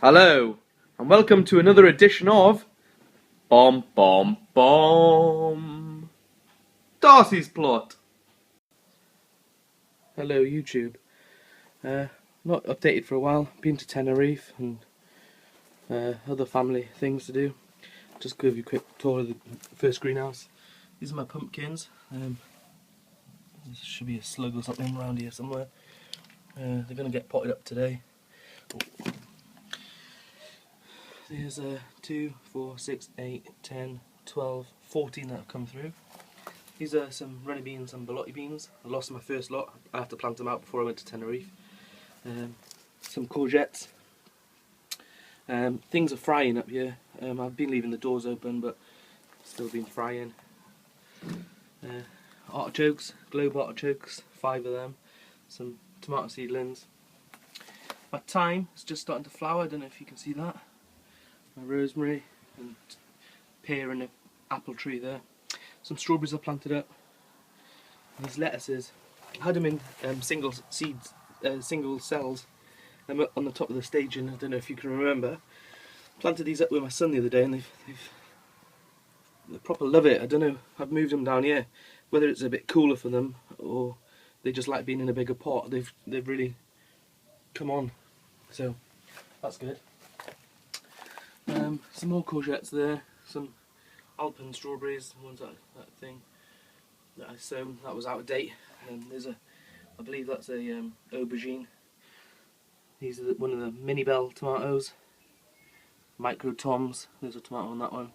Hello, and welcome to another edition of Bomb Bomb Bomb Darcy's Plot. Hello YouTube. Not updated for a while. Been to Tenerife and other family things to do. Just give you a quick tour of the first greenhouse. These are my pumpkins. There should be a slug or something around here somewhere. They're going to get potted up today. There's 2, 4, 6, 8, 10, 12, 14 that have come through. These are some runny beans and ballotti beans. I lost my first lot. I had to plant them out before I went to Tenerife. Some courgettes. Things are frying up here. I've been leaving the doors open, but still been frying. Artichokes, globe artichokes, 5 of them. Some tomato seedlings. My thyme is just starting to flower. I don't know if you can see that. My rosemary and pear and an apple tree there. Some strawberries I planted up. And these lettuces, I had them in single seeds, single cells. I'm up on the top of the stage, and I don't know if you can remember. Planted these up with my son the other day, and they proper love it. I don't know. I've moved them down here. Whether it's a bit cooler for them or they just like being in a bigger pot. They've really come on. So that's good. Some more courgettes there, some Allotment strawberries, ones that thing that I sown, that was out of date. There's I believe that's a aubergine. These are one of the mini bell tomatoes, micro toms. There's a tomato on that one.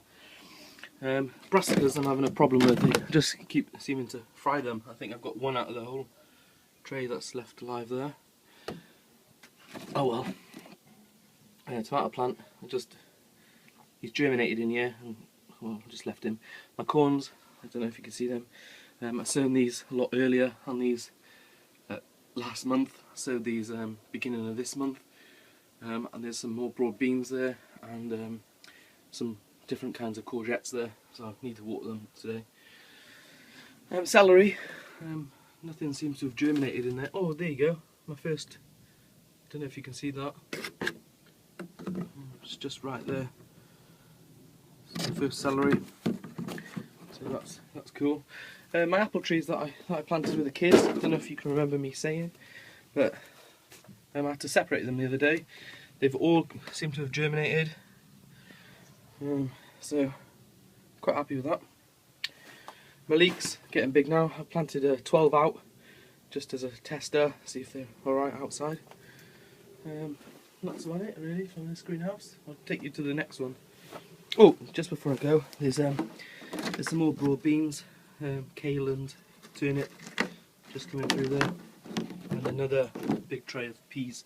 Brassicas I'm having a problem with. They just keep seeming to fry them. I think I've got one out of the whole tray that's left alive there. Oh well. Tomato plant. He's germinated in here, and well, I just left him. My corns, I don't know if you can see them. I sown these a lot earlier on these last month. I sowed these beginning of this month. And there's some more broad beans there, and some different kinds of courgettes there, so I need to water them today. Celery, nothing seems to have germinated in there. Oh, there you go, my first, don't know if you can see that. It's just right there. The first celery, so that's cool. My apple trees that I planted with the kids, I don't know if you can remember me saying, but I had to separate them the other day. They've all seemed to have germinated, so quite happy with that. My leeks getting big now. I planted 12 out just as a tester, see if they're alright outside. That's about it really from this greenhouse. I'll take you to the next one. Oh, just before I go, there's some more broad beans, kale and turnip just coming through there, and another big tray of peas.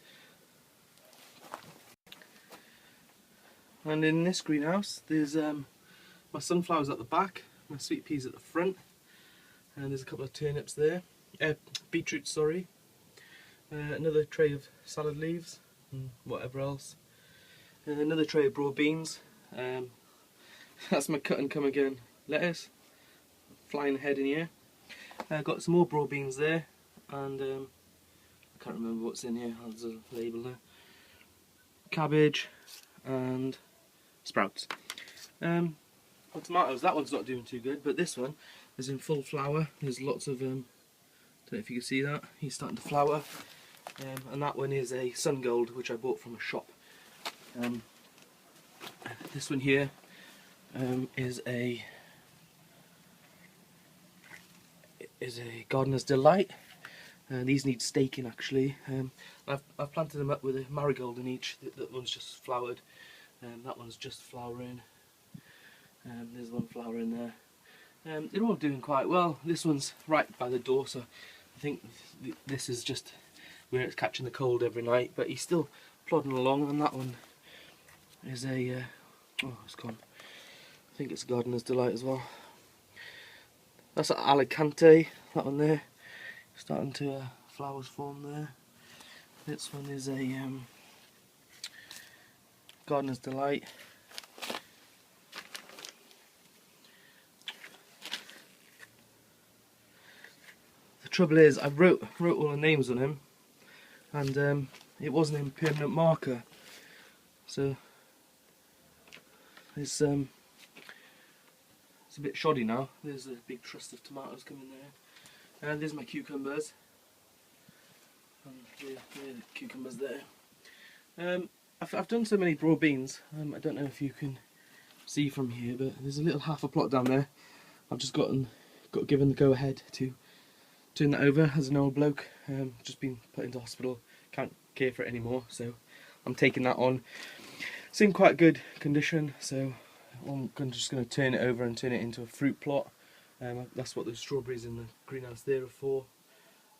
And in this greenhouse, there's my sunflowers at the back, my sweet peas at the front, and there's a couple of turnips there, beetroots, sorry, another tray of salad leaves and whatever else, and another tray of broad beans. That's my cut and come again lettuce, flying ahead in here. Got some more broad beans there, and I can't remember what's in here, there's a label there. Cabbage and sprouts. On tomatoes, that one's not doing too good, but this one is in full flower. There's lots of, don't know if you can see that, he's starting to flower. And that one is a sun gold, which I bought from a shop. This one here is a gardener's delight. These need staking actually. I've planted them up with a marigold in each. That one's just flowered, that one's just flowering. There's one flower in there. They're all doing quite well. This one's right by the door, so I think this is just where it's catching the cold every night. But he's still plodding along, and that one is a oh, it's gone. I think it's a gardener's delight as well. That's an Alicante, that one there, starting to flowers form there. This one is a gardener's delight. The trouble is, I wrote all the names on him, and it wasn't in permanent marker, So it's a bit shoddy now. There's a big trust of tomatoes coming there. And there's my cucumbers. And the cucumbers there. I've done so many broad beans. I don't know if you can see from here, but there's a little half a plot down there. I've just got given the go ahead to turn that over as an old bloke. Just been put into hospital, can't care for it anymore, so I'm taking that on. It's in quite good condition, so I'm just going to turn it over and turn it into a fruit plot. That's what the strawberries in the greenhouse there are for,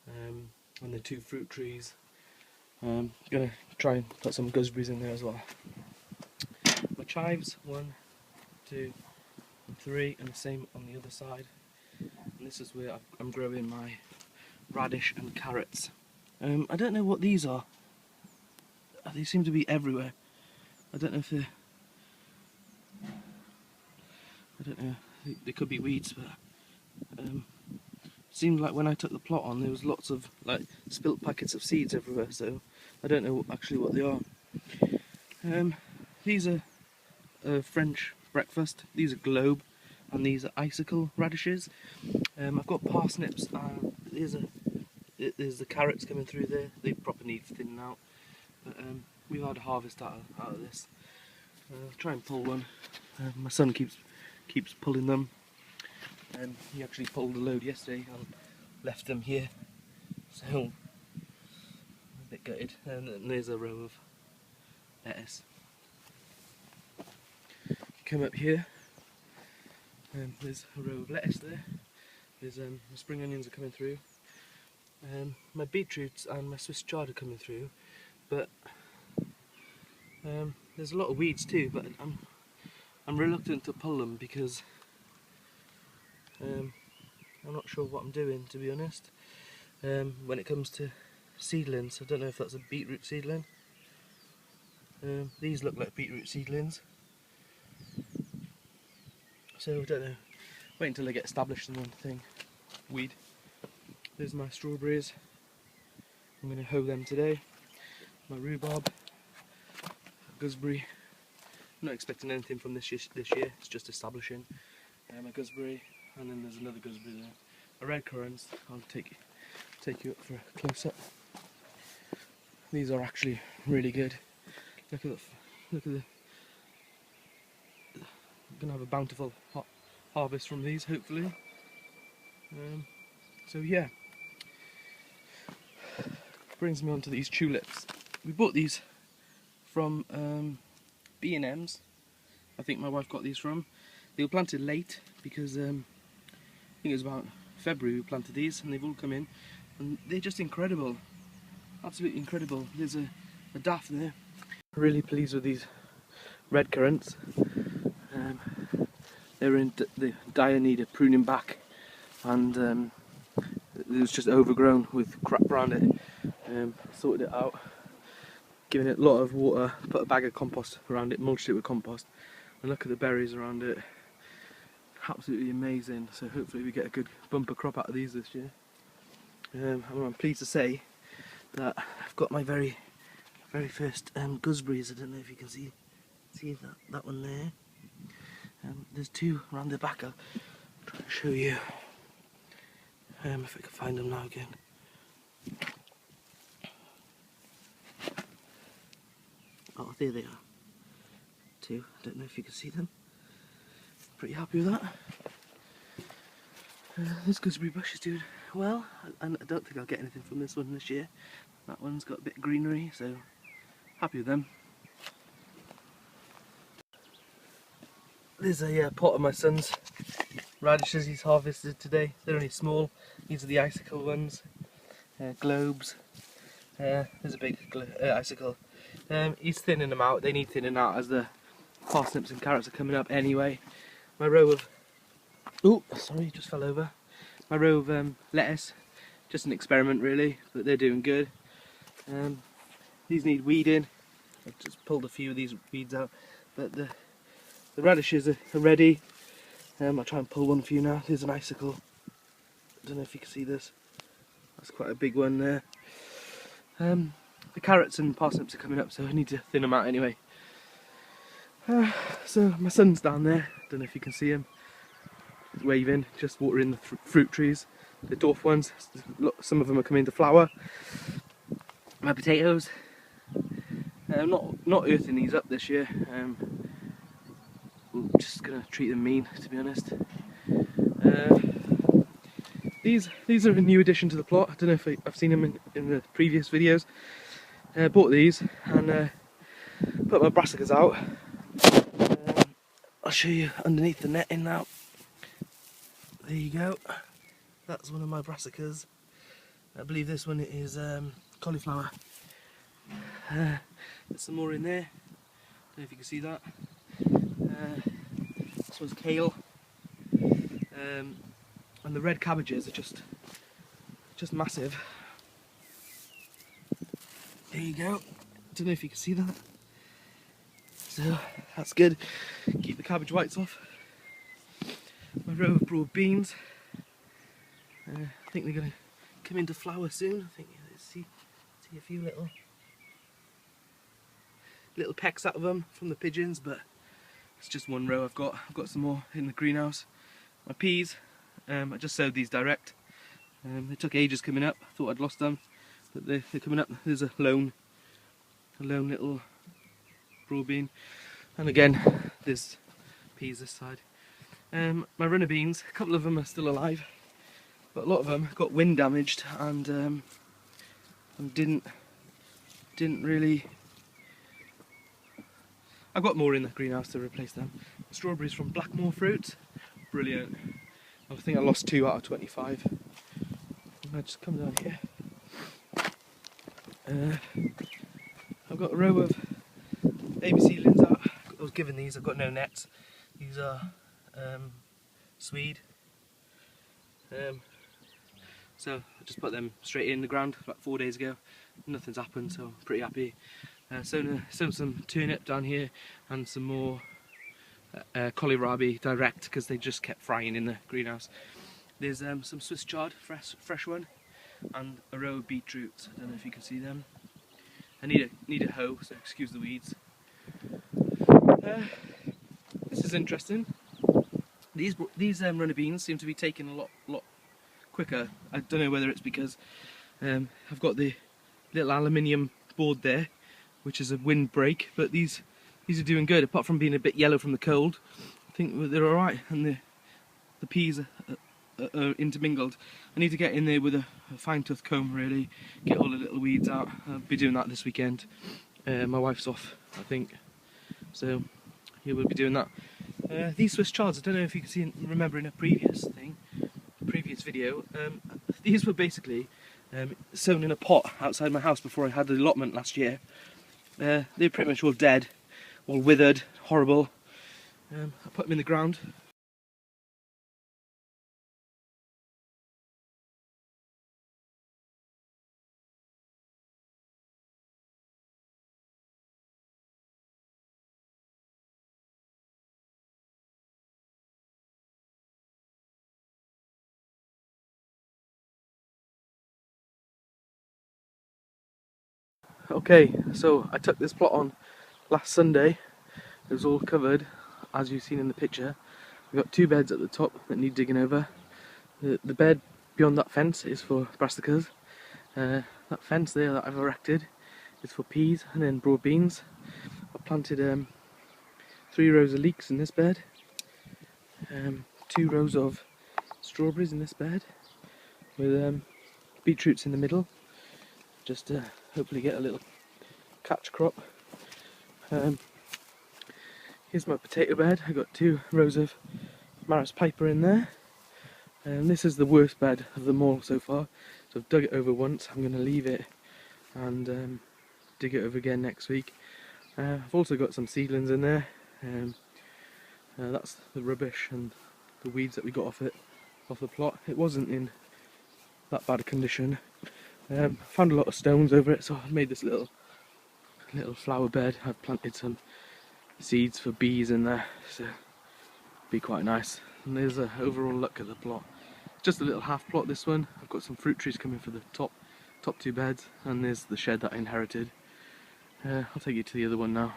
and the 2 fruit trees. I'm going to try and put some gooseberries in there as well. My chives, 1, 2, 3, and the same on the other side. And this is where I'm growing my radish and carrots. I don't know what these are. They seem to be everywhere. I don't know if they're... I don't know. They could be weeds, but it seemed like when I took the plot on, there was lots of like spilt packets of seeds everywhere. So I don't know actually what they are. These are French breakfast. These are globe, and these are icicle radishes. I've got parsnips, and there's the carrots coming through there. They proper need thinning out. But we've had a harvest out of this. I'll try and pull one. My son keeps pulling them. He actually pulled a load yesterday and left them here. So I'm a bit gutted. And there's a row of lettuce. Come up here. There's a row of lettuce there. There's my spring onions are coming through. My beetroots and my Swiss chard are coming through, but there's a lot of weeds too. But I'm reluctant to pull them because I'm not sure what I'm doing, to be honest. When it comes to seedlings, I don't know if that's a beetroot seedling. These look like beetroot seedlings. So I don't know. Wait until they get established in one thing. Weed. There's my strawberries. I'm going to hoe them today. My rhubarb. Gooseberry. I'm not expecting anything from this year. It's just establishing. My gooseberry, and then there's another gooseberry there. My red currants. I'll take you up for a close up. These are actually really good. Look at the. I'm gonna have a bountiful harvest from these, hopefully. So yeah, brings me on to these tulips. We bought these from B&M's. I think my wife got these from. They were planted late because I think it was about February we planted these, and they've all come in, and they're just incredible, absolutely incredible. There's a daff there. Really pleased with these red currants. They were in the dire need of pruning back, and it was just overgrown with crap around it. Sorted it out, given it a lot of water, put a bag of compost around it, mulched it with compost, and look at the berries around it. Absolutely amazing. So hopefully we get a good bumper crop out of these this year. I'm pleased to say that I've got my very first gooseberries. I don't know if you can see that one there. There's 2 around the back. I'll try to show you if I can find them now again. Oh, there they are. 2. I don't know if you can see them. Pretty happy with that. This gooseberry bush is doing well, and I don't think I'll get anything from this one this year. That one's got a bit of greenery, so happy with them. There's a pot of my son's radishes he's harvested today. They're only small. These are the icicle ones. Globes. There's a big icicle. He's thinning them out. They need thinning out as the parsnips and carrots are coming up anyway. My row of... Oh, sorry, just fell over. My row of lettuce. Just an experiment really, but they're doing good. These need weeding. I've just pulled a few of these weeds out, but the radishes are ready. I'll try and pull one for you now. There's an icicle. I don't know if you can see this. That's quite a big one there. The carrots and parsnips are coming up, so I need to thin them out anyway. So my son's down there, don't know if you can see him, he's waving, just watering the fruit trees, the dwarf ones. Look, some of them are coming to flower. My potatoes, I'm not earthing these up this year, I'm just going to treat them mean, to be honest. These are a new addition to the plot. I don't know if I've seen them in the previous videos. Bought these and put my brassicas out. I'll show you underneath the netting now. There you go. That's one of my brassicas. I believe this one is cauliflower. There's some more in there. Don't know if you can see that. This one's kale. And the red cabbages are just massive. There you go. Don't know if you can see that. So that's good. Keep the cabbage whites off. My row of broad beans. I think they're going to come into flower soon. I think see a few little pecks out of them from the pigeons, but it's just one row I've got. I've got some more in the greenhouse. My peas, I just sowed these direct. They took ages coming up. I thought I'd lost them, but they're coming up. There's a lone little broad bean, and again there's peas this side. My runner beans, a couple of them are still alive, but a lot of them got wind damaged and didn't really. I've got more in the greenhouse to replace them. Strawberries from Blackmore Fruit, brilliant. I think I lost 2 out of 25. I just come down here. I've got a row of baby seedlings out. I was given these. I've got no nets. These are Swede. So I just put them straight in the ground like 4 days ago. Nothing's happened, so I'm pretty happy. Sown some turnip down here and some more kohlrabi direct because they just kept frying in the greenhouse. There's some Swiss chard, fresh one, and a row of beetroots. I don't know if you can see them. I need a hoe, so excuse the weeds. This is interesting. These runner beans seem to be taking a lot quicker. I don't know whether it's because I've got the little aluminium board there, which is a windbreak, but these are doing good. Apart from being a bit yellow from the cold, I think they're all right, and the peas are intermingled. I need to get in there with a fine tooth comb, really, get all the little weeds out. I'll be doing that this weekend. My wife's off, I think, so yeah, we'll be doing that. These Swiss chards, I don't know if you can remember in a previous video, these were basically sown in a pot outside my house before I had the allotment last year. They're pretty much all dead, all withered, horrible. I put them in the ground. Okay, so I took this plot on last Sunday. It was all covered, as you've seen in the picture. We've got 2 beds at the top that need digging over. The bed beyond that fence is for brassicas. That fence there that I've erected is for peas and then broad beans. I've planted 3 rows of leeks in this bed, 2 rows of strawberries in this bed, with beetroots in the middle, just to hopefully get a little catch crop. Here's my potato bed. I've got 2 rows of Maris Piper in there. This is the worst bed of them all so far. So I've dug it over once. I'm going to leave it and dig it over again next week. I've also got some seedlings in there. That's the rubbish and the weeds that we got off the plot. It wasn't in that bad a condition. Found a lot of stones over it, so I've made this little flower bed. I've planted some seeds for bees in there, so it'll be quite nice. And there's an overall look at the plot. Just a little half plot, this one. I've got some fruit trees coming for the top 2 beds, and there's the shed that I inherited. I'll take you to the other one now.